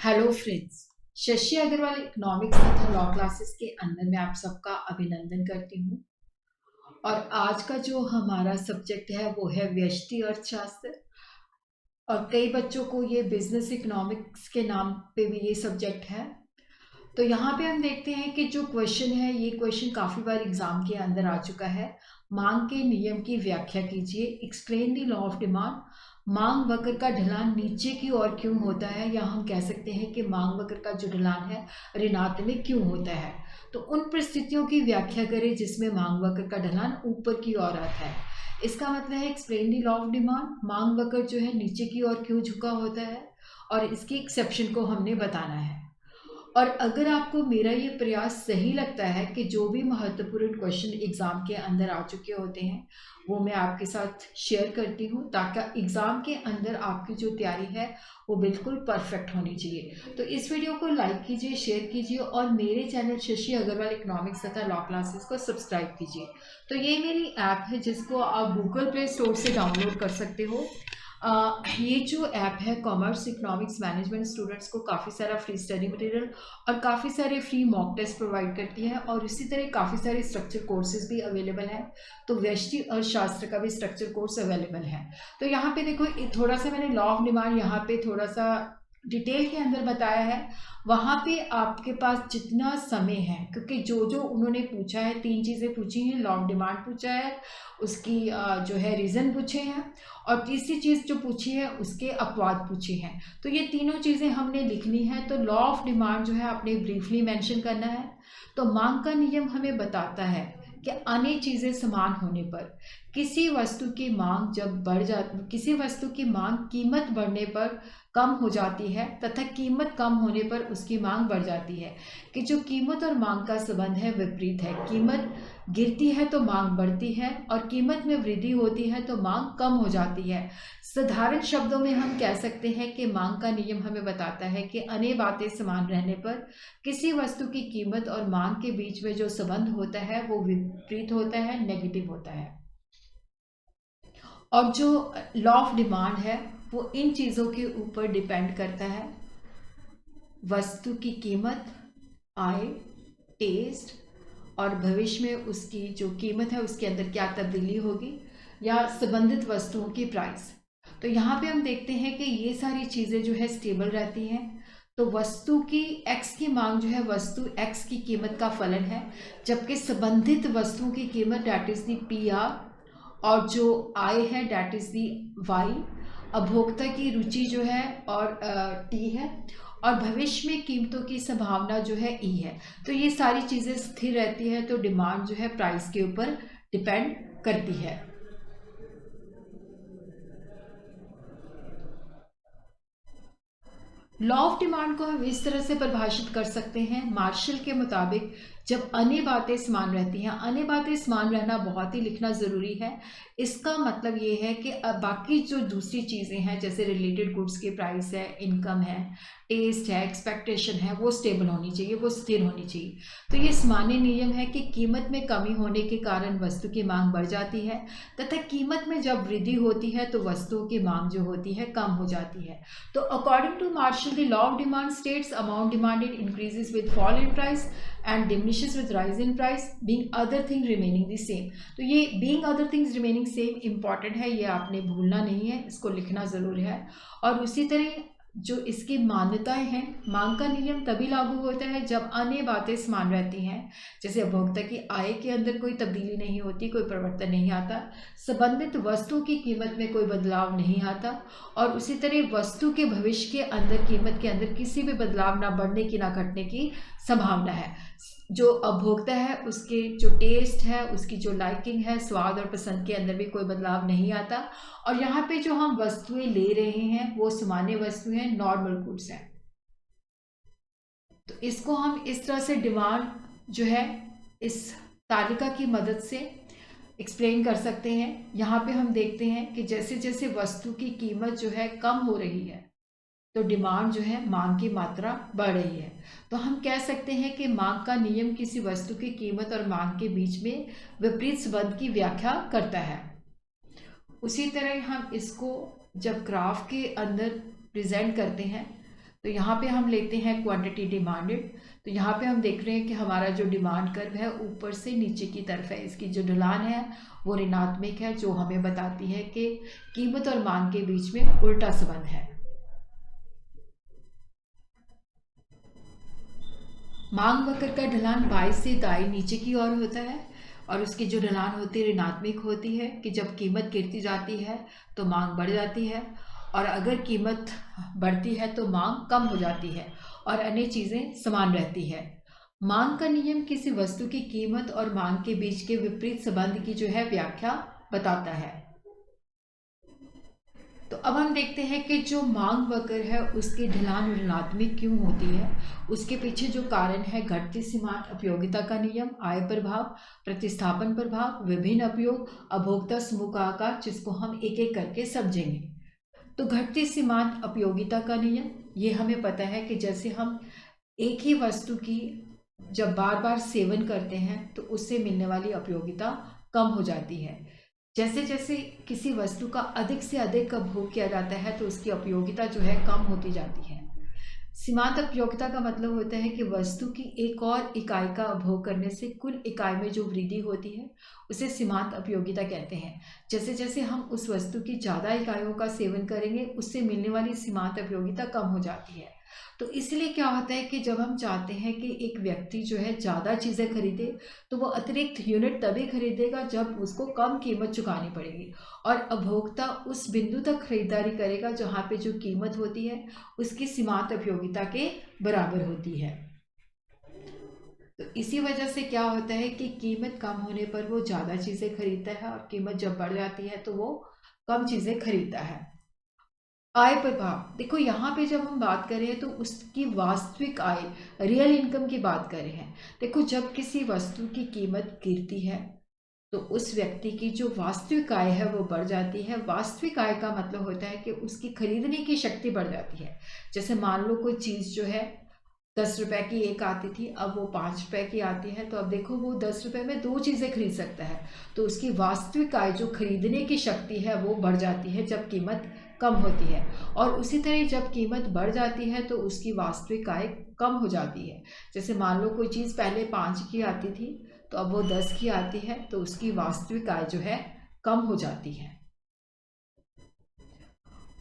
Hello friends. Shashi Agrawal economics तथा law classes के अंदर मैं आप सबका अभिनंदन करती हूँ। और आज का जो हमारा सब्जेक्ट है वो है व्यष्टि अर्थशास्त्र। और कई बच्चों को ये बिजनेस इकोनॉमिक्स के नाम पे भी ये सब्जेक्ट है। तो यहाँ पे हम देखते हैं कि जो क्वेश्चन है, ये क्वेश्चन काफ़ी बार एग्जाम के अंदर आ चुका है। मांग के नियम की व्याख्या कीजिए। Explain the law of demand. मांग वक्र का ढलान नीचे की ओर क्यों होता है, या हम कह सकते हैं कि मांग वक्र का जो ढलान है ऋणात्मक क्यों होता है। तो उन परिस्थितियों की व्याख्या करें जिसमें मांग वक्र का ढलान ऊपर की ओर आता है। इसका मतलब है explain the law of demand, मांग वक्र जो है नीचे की ओर क्यों झुका होता है, और इसकी एक्सेप्शन को हमने बताना है। और अगर आपको मेरा ये प्रयास सही लगता है कि जो भी महत्वपूर्ण क्वेश्चन एग्ज़ाम के अंदर आ चुके होते हैं वो मैं आपके साथ शेयर करती हूँ, ताकि एग्ज़ाम के अंदर आपकी जो तैयारी है वो बिल्कुल परफेक्ट होनी चाहिए। तो इस वीडियो को लाइक कीजिए, शेयर कीजिए और मेरे चैनल शशि अग्रवाल इकोनॉमिक्स तथा लॉ क्लासेस को सब्सक्राइब कीजिए। तो ये मेरी ऐप है जिसको आप गूगल प्ले स्टोर से डाउनलोड कर सकते हो। ये जो ऐप है कॉमर्स इकोनॉमिक्स मैनेजमेंट स्टूडेंट्स को काफ़ी सारा फ्री स्टडी मटेरियल और काफ़ी सारे फ्री मॉक टेस्ट प्रोवाइड करती है, और इसी तरह काफ़ी सारे स्ट्रक्चर कोर्सेज भी अवेलेबल हैं। तो व्यष्टि अर्थशास्त्र का भी स्ट्रक्चर कोर्स अवेलेबल है। तो यहाँ पे देखो, थोड़ा सा मैंने लॉ ऑफ डिमांड यहाँ पे थोड़ा सा डिटेल के अंदर बताया है। वहाँ पे आपके पास जितना समय है, क्योंकि जो जो उन्होंने पूछा है, 3 चीज़ें पूछी हैं। लॉ ऑफ डिमांड पूछा है, उसकी जो है रीज़न पूछे हैं, और तीसरी चीज़ जो पूछी है उसके अपवाद पूछे हैं। तो ये तीनों चीज़ें हमने लिखनी है। तो लॉ ऑफ डिमांड जो है आपने ब्रीफली मेंशन करना है। तो मांग का नियम हमें बताता है कि अन्य चीज़ें समान होने पर किसी वस्तु की मांग जब बढ़ जाती, किसी वस्तु की मांग कीमत बढ़ने पर कम हो जाती है तथा कीमत कम होने पर उसकी मांग बढ़ जाती है। कि जो कीमत और मांग का संबंध है विपरीत है। कीमत गिरती है तो मांग बढ़ती है, और कीमत में वृद्धि होती है तो मांग कम हो जाती है। साधारण शब्दों में हम कह सकते हैं कि मांग का नियम हमें बताता है कि अन्य बातें समान रहने पर किसी वस्तु की कीमत और मांग के बीच में जो संबंध होता है वो विपरीत होता है, नेगेटिव होता है। और जो लॉ ऑफ डिमांड है वो इन चीज़ों के ऊपर डिपेंड करता है। वस्तु की कीमत, आय, टेस्ट, और भविष्य में उसकी जो कीमत है उसके अंदर क्या तब्दीली होगी, या संबंधित वस्तुओं की प्राइस। तो यहाँ पे हम देखते हैं कि ये सारी चीज़ें जो है स्टेबल रहती हैं। तो वस्तु की एक्स की मांग जो है वस्तु एक्स की कीमत का फलन है, जबकि संबंधित वस्तुओं की कीमत that is the P R, और जो आय है डैट इज़ दी वाई, उपभोक्ता की रुचि जो है और टी है, और भविष्य में कीमतों की संभावना जो है ई है। तो ये सारी चीज़ें स्थिर रहती है। तो डिमांड जो है प्राइस के ऊपर डिपेंड करती है। लॉ ऑफ डिमांड को हम इस तरह से परिभाषित कर सकते हैं। मार्शल के मुताबिक जब अन्य बातें समान रहती हैं, अन्य बातें समान रहना बहुत ही लिखना ज़रूरी है। इसका मतलब ये है कि बाकी जो दूसरी चीज़ें हैं जैसे रिलेटेड गुड्स की प्राइस है, इनकम है, टेस्ट है, एक्सपेक्टेशन है, वो स्टेबल होनी चाहिए, वो स्थिर होनी चाहिए। तो ये सामान्य नियम है कि कीमत में कमी होने के कारण वस्तु की मांग बढ़ जाती है, तथा कीमत में जब वृद्धि होती है तो वस्तुओं की मांग जो होती है कम हो जाती है। तो according to Marshall the law of demand states amount demanded increases with fall in price and diminishes with rise in price, being other thing remaining the same। तो ये being other things remaining same important है, ये आपने भूलना नहीं है, इसको लिखना ज़रूर है। और उसी तरह जो इसकी मान्यताएं हैं, मांग का नियम तभी लागू होता है जब अन्य बातें समान रहती हैं। जैसे उपभोक्ता की आय के अंदर कोई तब्दीली नहीं होती, कोई परिवर्तन नहीं आता, संबंधित वस्तु की कीमत में कोई बदलाव नहीं आता, और उसी तरह वस्तु के भविष्य के अंदर कीमत के अंदर किसी भी बदलाव ना बढ़ने की ना घटने की संभावना है। जो उपभोक्ता है उसके जो टेस्ट है, उसकी जो लाइकिंग है, स्वाद और पसंद के अंदर भी कोई बदलाव नहीं आता। और यहाँ पे जो हम वस्तुएं ले रहे हैं वो सामान्य वस्तुएं हैं, नॉर्मल गुड्स हैं। तो इसको हम इस तरह से डिमांड जो है इस तालिका की मदद से एक्सप्लेन कर सकते हैं। यहाँ पे हम देखते हैं कि जैसे जैसे वस्तु की कीमत जो है कम हो रही है तो डिमांड जो है, मांग की मात्रा बढ़ रही है। तो हम कह सकते हैं कि मांग का नियम किसी वस्तु की कीमत और मांग के बीच में विपरीत संबंध की व्याख्या करता है। उसी तरह हम इसको जब ग्राफ के अंदर प्रेजेंट करते हैं तो यहाँ पे हम लेते हैं क्वांटिटी डिमांडेड। तो यहाँ पे हम देख रहे हैं कि हमारा जो डिमांड कर्व है ऊपर से नीचे की तरफ है, इसकी जो ढलान है वो ऋणात्मक है, जो हमें बताती है कि कीमत और मांग के बीच में उल्टा संबंध है। मांग वक्र का ढलान बाएं से दाएं नीचे की ओर होता है और उसकी जो ढलान होती है ऋणात्मक होती है कि जब कीमत गिरती जाती है तो मांग बढ़ जाती है, और अगर कीमत बढ़ती है तो मांग कम हो जाती है और अन्य चीज़ें समान रहती है। मांग का नियम किसी वस्तु की कीमत और मांग के बीच के विपरीत संबंध की जो है व्याख्या बताता है। तो अब हम देखते हैं कि जो मांग वक्र है उसकी ढलान ऋणात्मक क्यों होती है। उसके पीछे जो कारण है घटती सीमांत उपयोगिता का नियम, आय प्रभाव, प्रतिस्थापन प्रभाव, विभिन्न उपयोग, उपभोक्ता समूह का आकार, जिसको हम एक एक करके समझेंगे। तो घटती सीमांत उपयोगिता का नियम, ये हमें पता है कि जैसे हम एक ही वस्तु की जब बार बार सेवन करते हैं तो उससे मिलने वाली उपयोगिता कम हो जाती है। जैसे जैसे किसी वस्तु का अधिक से अधिक उपभोग किया जाता है तो उसकी उपयोगिता जो है कम होती जाती है। सीमांत उपयोगिता का मतलब होता है कि वस्तु की एक और इकाई का उपभोग करने से कुल इकाई में जो वृद्धि होती है उसे सीमांत उपयोगिता कहते हैं। जैसे जैसे हम उस वस्तु की ज़्यादा इकाइयों का सेवन करेंगे उससे मिलने वाली सीमांत उपयोगिता कम हो जाती है। तो इसलिए क्या होता है कि जब हम चाहते हैं कि एक व्यक्ति जो है ज़्यादा चीज़ें खरीदे तो वो अतिरिक्त यूनिट तभी खरीदेगा जब उसको कम कीमत चुकानी पड़ेगी, और उपभोक्ता उस बिंदु तक खरीदारी करेगा जहाँ पे जो कीमत होती है उसकी सीमांत उपयोगिता के बराबर होती है। तो इसी वजह से क्या होता है कि कीमत कम होने पर वो ज़्यादा चीज़ें खरीदता है और कीमत जब बढ़ जाती है तो वो कम चीज़ें खरीदता है। आय प्रभाव, देखो यहाँ पे जब हम बात कर रहे हैं तो उसकी वास्तविक आय, रियल इनकम की बात कर रहे हैं। देखो जब किसी वस्तु की कीमत गिरती है तो उस व्यक्ति की जो वास्तविक आय है वो बढ़ जाती है। वास्तविक आय का मतलब होता है कि उसकी खरीदने की शक्ति बढ़ जाती है। जैसे मान लो कोई चीज़ जो है 10 रुपए की एक आती थी, अब वो 5 रुपए की आती है, तो अब देखो वो 10 रुपए में दो चीज़ें खरीद सकता है। तो उसकी वास्तविक आय जो खरीदने की शक्ति है वो बढ़ जाती है जब कीमत कम होती है, और उसी तरह जब कीमत बढ़ जाती है तो उसकी वास्तविक आय कम हो जाती है। जैसे मान लो कोई चीज़ पहले 5 की आती थी तो अब वो 10 की आती है, तो उसकी वास्तविक आय जो है कम हो जाती है।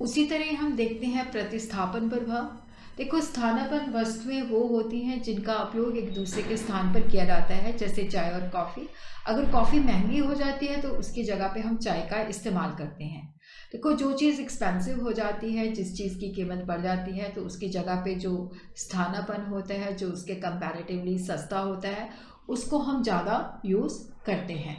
उसी तरह हम देखते हैं प्रतिस्थापन प्रभाव। देखो स्थानापन्न वस्तुएं वो होती हैं जिनका उपयोग एक दूसरे के स्थान पर किया जाता है, जैसे चाय और कॉफ़ी। अगर कॉफ़ी महंगी हो जाती है तो उसकी जगह पे हम चाय का इस्तेमाल करते हैं। देखो जो चीज़ एक्सपेंसिव हो जाती है, जिस चीज़ की कीमत बढ़ जाती है, तो उसकी जगह पे जो स्थानापन्न होता है, जो उसके कंपैरेटिवली सस्ता होता है, उसको हम ज़्यादा यूज़ करते हैं।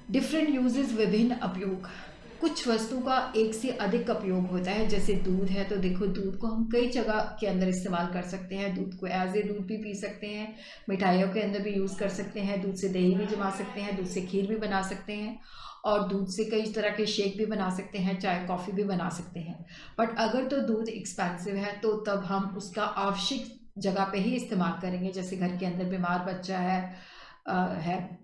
डिफरेंट यूजेस, विभिन्न उपयोग। कुछ वस्तु का एक से अधिक उपयोग होता है, जैसे दूध है तो देखो दूध को हम कई जगह के अंदर इस्तेमाल कर सकते हैं। दूध को एज ए दूध भी पी सकते हैं, मिठाइयों के अंदर भी यूज़ कर सकते हैं, दूध से दही भी जमा सकते हैं, दूध से खीर भी बना सकते हैं, और दूध से कई तरह के शेक भी बना सकते हैं, चाय कॉफ़ी भी बना सकते हैं। बट अगर तो दूध एक्सपेंसिव है तो तब हम उसका आवश्यक जगह पे ही इस्तेमाल करेंगे। जैसे घर के अंदर बीमार बच्चा है,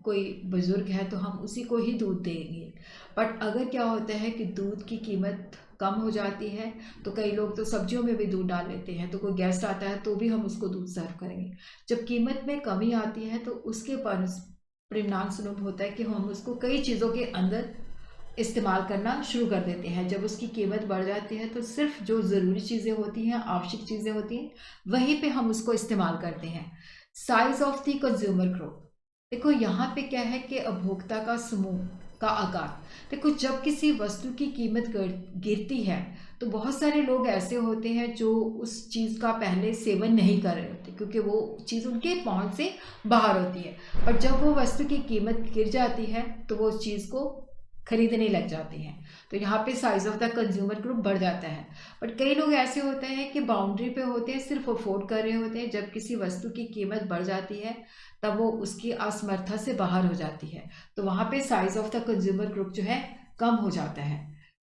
कोई बुज़ुर्ग है, तो हम उसी को ही दूध देंगे। बट अगर क्या होता है कि दूध की कीमत कम हो जाती है तो कई लोग तो सब्जियों में भी दूध डाल लेते हैं, तो कोई गेस्ट आता है तो भी हम उसको दूध सर्व करेंगे। जब कीमत में कमी आती है तो उसके परिणाम स्वरूप होता है कि हम उसको कई चीज़ों के अंदर इस्तेमाल करना शुरू कर देते हैं। जब उसकी कीमत बढ़ जाती है तो सिर्फ जो ज़रूरी चीज़ें होती हैं, आवश्यक चीज़ें होती हैं, वहीं पे हम उसको इस्तेमाल करते हैं। Size of the consumer group, देखो यहाँ पे क्या है कि उपभोक्ता का समूह का आकार। देखो जब किसी वस्तु की कीमत गिरती है तो बहुत सारे लोग ऐसे होते हैं जो उस चीज़ का पहले सेवन नहीं कर रहे होते क्योंकि वो चीज़ उनके पहुंच से बाहर होती है, पर जब वो वस्तु की कीमत गिर जाती है तो वो उस चीज़ को खरीदने लग जाते हैं। तो यहाँ पे size of the consumer group बढ़ जाता है। बट कई लोग ऐसे होते हैं कि बाउंड्री पे होते हैं, सिर्फ अफोर्ड कर रहे होते हैं। जब किसी वस्तु की कीमत बढ़ जाती है तब वो उसकी असमर्था से बाहर हो जाती है, तो वहाँ पे size of the consumer group जो है कम हो जाता है।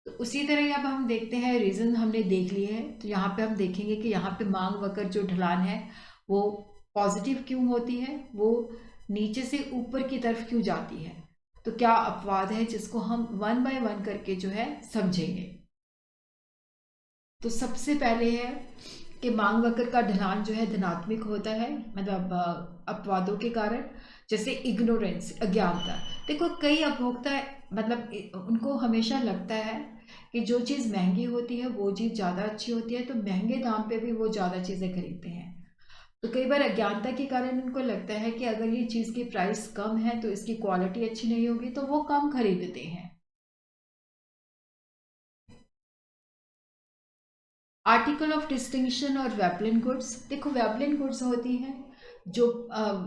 तो उसी तरह अब हम देखते हैं, रीज़न हमने देख लिए हैं, तो यहाँ पे हम देखेंगे कि यहाँ पे मांग वक्र जो ढलान है वो पॉजिटिव क्यों होती है, वो नीचे से ऊपर की तरफ क्यों जाती है। तो क्या अपवाद है जिसको हम वन बाय वन करके जो है समझेंगे। तो सबसे पहले है कि मांग वक्र का ढलान जो है धनात्मक होता है, मतलब अपवादों के कारण, जैसे इग्नोरेंस, अज्ञानता। देखो कई उपभोक्ता मतलब उनको हमेशा लगता है कि जो चीज़ महंगी होती है वो चीज़ ज़्यादा अच्छी होती है, तो महंगे दाम पे भी वो ज़्यादा चीज़ें खरीदते हैं। तो कई बार अज्ञानता के कारण उनको लगता है कि अगर ये चीज़ की प्राइस कम है तो इसकी क्वालिटी अच्छी नहीं होगी, तो वो कम खरीदते हैं। आर्टिकल ऑफ डिस्टिंक्शन और वेपलिन गुड्स। देखो वेपलिन गुड्स होती हैं जो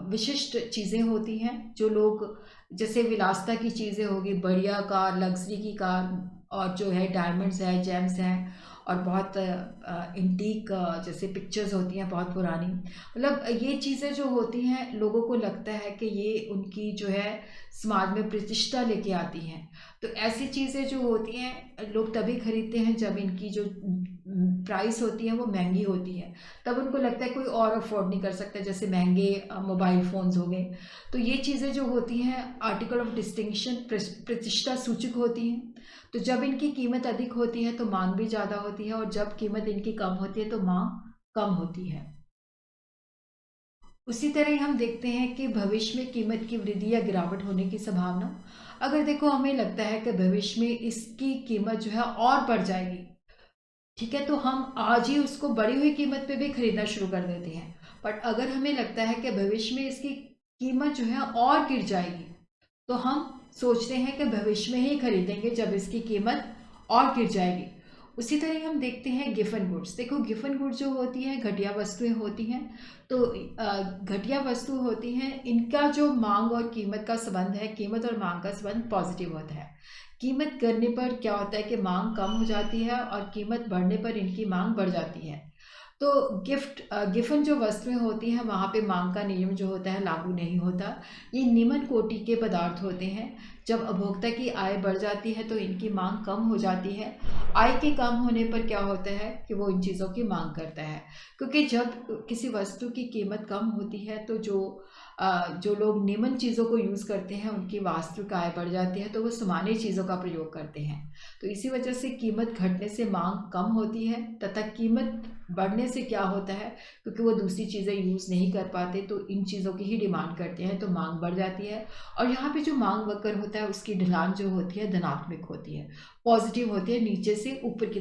विशिष्ट चीज़ें होती हैं, जो लोग, जैसे विलासिता की चीज़ें होगी, बढ़िया कार, लग्जरी की कार, और जो है डायमंड्स है, जेम्स हैं, और बहुत इंटीक जैसे पिक्चर्स होती हैं बहुत पुरानी, मतलब ये चीज़ें जो होती हैं लोगों को लगता है कि ये उनकी जो है समाज में प्रतिष्ठा लेके आती हैं। तो ऐसी चीज़ें जो होती हैं लोग तभी खरीदते हैं जब इनकी जो प्राइस होती है वो महंगी होती है, तब उनको लगता है कोई और अफोर्ड नहीं कर सकता, जैसे महंगे मोबाइल फ़ोन्स हो गए। तो ये चीज़ें जो होती हैं आर्टिकल ऑफ डिस्टिंक्शन, प्रतिष्ठा सूचक होती हैं। तो जब इनकी कीमत अधिक होती है तो मांग भी ज़्यादा होती है, और जब कीमत इनकी कम होती है तो मांग कम होती है। उसी तरह हम देखते हैं कि भविष्य में कीमत की वृद्धि या गिरावट होने की संभावना। अगर देखो हमें लगता है कि भविष्य में इसकी कीमत जो है और बढ़ जाएगी, ठीक है, तो हम आज ही उसको बढ़ी हुई कीमत पे भी खरीदना शुरू कर देते हैं। बट अगर हमें लगता है कि भविष्य में इसकी कीमत जो है और गिर जाएगी, तो हम सोचते हैं कि भविष्य में ही खरीदेंगे जब इसकी कीमत और गिर जाएगी। उसी तरह हम देखते हैं गिफन गुड्स। देखो गिफन गुड्स जो होती हैं घटिया वस्तुएं होती हैं। तो घटिया वस्तु होती हैं, इनका जो मांग और कीमत का संबंध है, कीमत और मांग का संबंध पॉजिटिव होता है। कीमत गिरने पर क्या होता है कि मांग कम हो जाती है, और कीमत बढ़ने पर इनकी मांग बढ़ जाती है। तो गिफन जो वस्तुएं होती हैं वहाँ पे मांग का नियम जो होता है लागू नहीं होता। ये निम्न कोटि के पदार्थ होते हैं। जब उपभोक्ता की आय बढ़ जाती है तो इनकी मांग कम हो जाती है। आय के कम होने पर क्या होता है कि वो इन चीज़ों की मांग करता है, क्योंकि जब किसी वस्तु की कीमत कम होती है तो जो लोग निम्न चीज़ों को यूज़ करते हैं उनकी वास्तविक आय बढ़ जाती है, तो वो सामान्य चीज़ों का प्रयोग करते हैं। तो इसी वजह से कीमत घटने से मांग कम होती है, तथा कीमत बढ़ने से क्या होता है, क्योंकि वो दूसरी चीज़ें यूज़ नहीं कर पाते तो इन चीज़ों की ही डिमांड करते हैं, तो मांग बढ़ जाती है। और यहाँ पे जो मांग वक्र होता है उसकी ढलान जो होती है धनात्मक होती है, पॉजिटिव होती है, नीचे से ऊपर की